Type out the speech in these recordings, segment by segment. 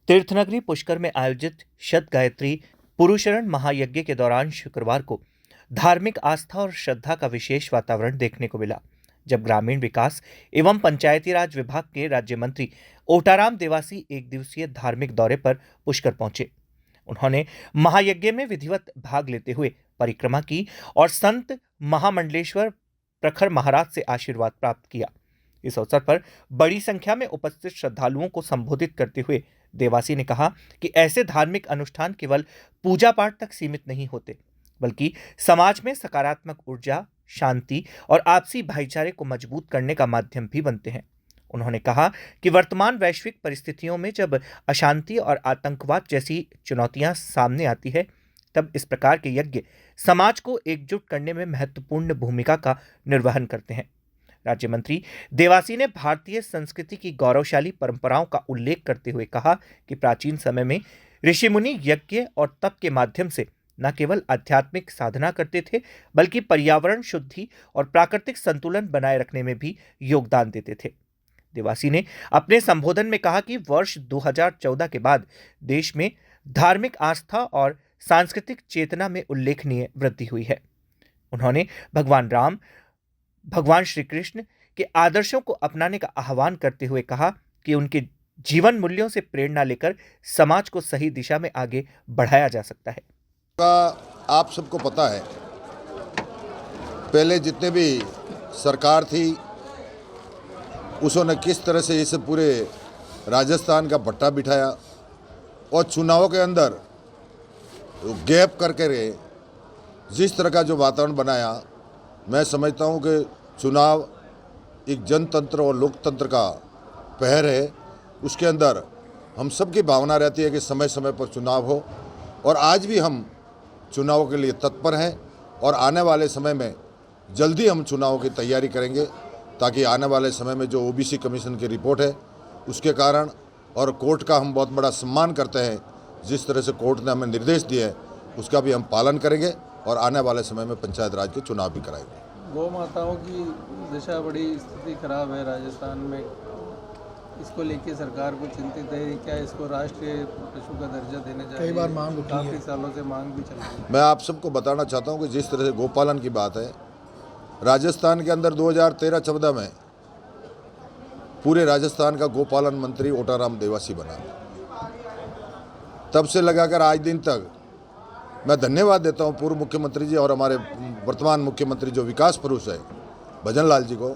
तीर्थनगरी पुष्कर में आयोजित शत गायत्री पुरुषरण महायज्ञ के दौरान शुक्रवार को धार्मिक आस्था और श्रद्धा का विशेष वातावरण देखने को मिला, जब ग्रामीण विकास एवं पंचायती राज विभाग के राज्य मंत्री ओटाराम देवासी एक दिवसीय धार्मिक दौरे पर पुष्कर पहुंचे। उन्होंने महायज्ञ में विधिवत भाग लेते हुए परिक्रमा की और संत महामंडलेश्वर प्रखर महाराज से आशीर्वाद प्राप्त किया। इस अवसर पर बड़ी संख्या में उपस्थित श्रद्धालुओं को संबोधित करते हुए देवासी ने कहा कि ऐसे धार्मिक अनुष्ठान केवल पूजा पाठ तक सीमित नहीं होते, बल्कि समाज में सकारात्मक ऊर्जा, शांति और आपसी भाईचारे को मजबूत करने का माध्यम भी बनते हैं। उन्होंने कहा कि वर्तमान वैश्विक परिस्थितियों में जब अशांति और आतंकवाद जैसी चुनौतियां सामने आती है, तब इस प्रकार के यज्ञ समाज को एकजुट करने में महत्वपूर्ण भूमिका का निर्वहन करते हैं। राज्य मंत्री देवासी ने भारतीय संस्कृति की गौरवशाली परंपराओं का उल्लेख करते हुए कहा कि प्राचीन समय में ऋषि मुनि यज्ञ और तप के माध्यम से न केवल आध्यात्मिक साधना करते थे, बल्कि पर्यावरण शुद्धि और प्राकृतिक संतुलन बनाए रखने में भी योगदान देते थे। देवासी ने अपने संबोधन में कहा कि वर्ष 2014 के बाद देश में धार्मिक आस्था और सांस्कृतिक चेतना में उल्लेखनीय वृद्धि हुई है। उन्होंने भगवान राम, भगवान श्री कृष्ण के आदर्शों को अपनाने का आह्वान करते हुए कहा कि उनके जीवन मूल्यों से प्रेरणा लेकर समाज को सही दिशा में आगे बढ़ाया जा सकता है। आप सबको पता है, पहले जितने भी सरकार थी उसने किस तरह से इस पूरे राजस्थान का भट्टा बिठाया और चुनावों के अंदर गैप करके रहे, जिस तरह का जो वातावरण बनाया, मैं समझता हूँ कि चुनाव एक जनतंत्र और लोकतंत्र का पहर है। उसके अंदर हम सबकी भावना रहती है कि समय समय पर चुनाव हो, और आज भी हम चुनाव के लिए तत्पर हैं और आने वाले समय में जल्दी हम चुनाव की तैयारी करेंगे, ताकि आने वाले समय में जो ओबीसी कमीशन की रिपोर्ट है उसके कारण, और कोर्ट का हम बहुत बड़ा सम्मान करते हैं, जिस तरह से कोर्ट ने हमें निर्देश दिए हैं उसका भी हम पालन करेंगे और आने वाले समय में पंचायत राज के चुनाव भी कराएंगे। गौ माताओं की दशा, बड़ी स्थिति खराब है राजस्थान में, इसको लेके सरकार को चिंतित है। क्या इसको राष्ट्रीय पशु का दर्जा देने चाहिए? कई बार मांग उठी है, काफ़ी सालों से मांग भी चल रही है। मैं आप सबको बताना चाहता हूं कि जिस तरह से गोपालन की बात है, राजस्थान के अंदर 2013-14 में पूरे राजस्थान का गोपालन मंत्री ओटाराम देवासी बना। तब से लगाकर आज दिन तक मैं धन्यवाद देता हूं पूर्व मुख्यमंत्री जी और हमारे वर्तमान मुख्यमंत्री जो विकास पुरुष है भजन लाल जी को,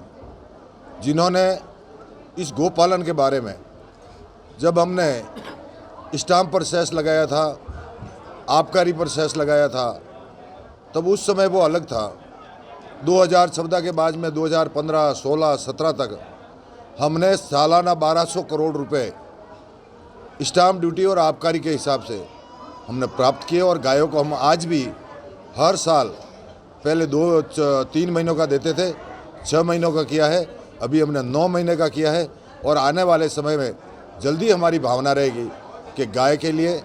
जिन्होंने इस गोपालन के बारे में, जब हमने स्टाम्प पर सेस लगाया था, आबकारी पर सेस लगाया था, तब उस समय वो अलग था। 2014 के बाद में 2015, 16, 17 तक हमने सालाना 1200 करोड़ रुपए स्टाम्प ड्यूटी और आबकारी के हिसाब से हमने प्राप्त किए, और गायों को हम आज भी हर साल, पहले 2-3 महीनों का देते थे, 6 महीनों का किया है, अभी हमने 9 महीने का किया है, और आने वाले समय में जल्दी हमारी भावना रहेगी कि गाय के लिए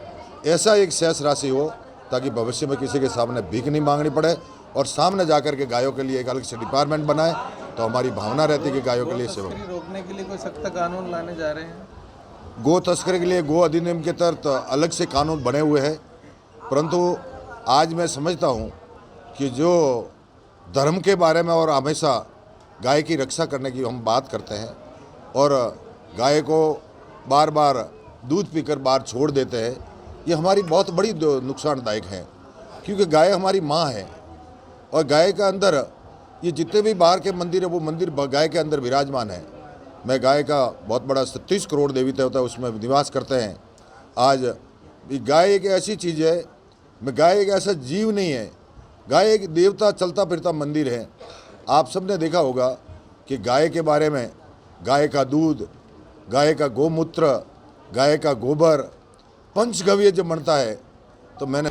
ऐसा एक शेष राशि हो ताकि भविष्य में किसी के सामने भीख नहीं मांगनी पड़े, और सामने जाकर के गायों के लिए एक अलग से डिपार्टमेंट बनाए, तो हमारी भावना रहती है कि गायों के लिए सेवा। रोकने के लिए कोई सख्त कानून लाने जा रहे हैं? गो तस्करी के लिए गो अधिनियम के तहत अलग से कानून बने हुए हैं, परंतु आज मैं समझता हूँ कि जो धर्म के बारे में और हमेशा गाय की रक्षा करने की हम बात करते हैं, और गाय को बार बार दूध पीकर बाहर छोड़ देते हैं, ये हमारी बहुत बड़ी नुकसानदायक है, क्योंकि गाय हमारी माँ है, और गाय के अंदर ये जितने भी बाहर के मंदिर है वो मंदिर गाय के अंदर विराजमान है। मैं गाय का बहुत बड़ा 30 करोड़ देवी देवता उसमें निवास करते हैं। आज गाय एक ऐसी चीज़ है, मैं गाय एक ऐसा जीव नहीं है, गाय एक देवता चलता फिरता मंदिर है। आप सबने देखा होगा कि गाय के बारे में, गाय का दूध, गाय का गोमूत्र, गाय का गोबर, पंचगव्य जब बनता है, तो मैंने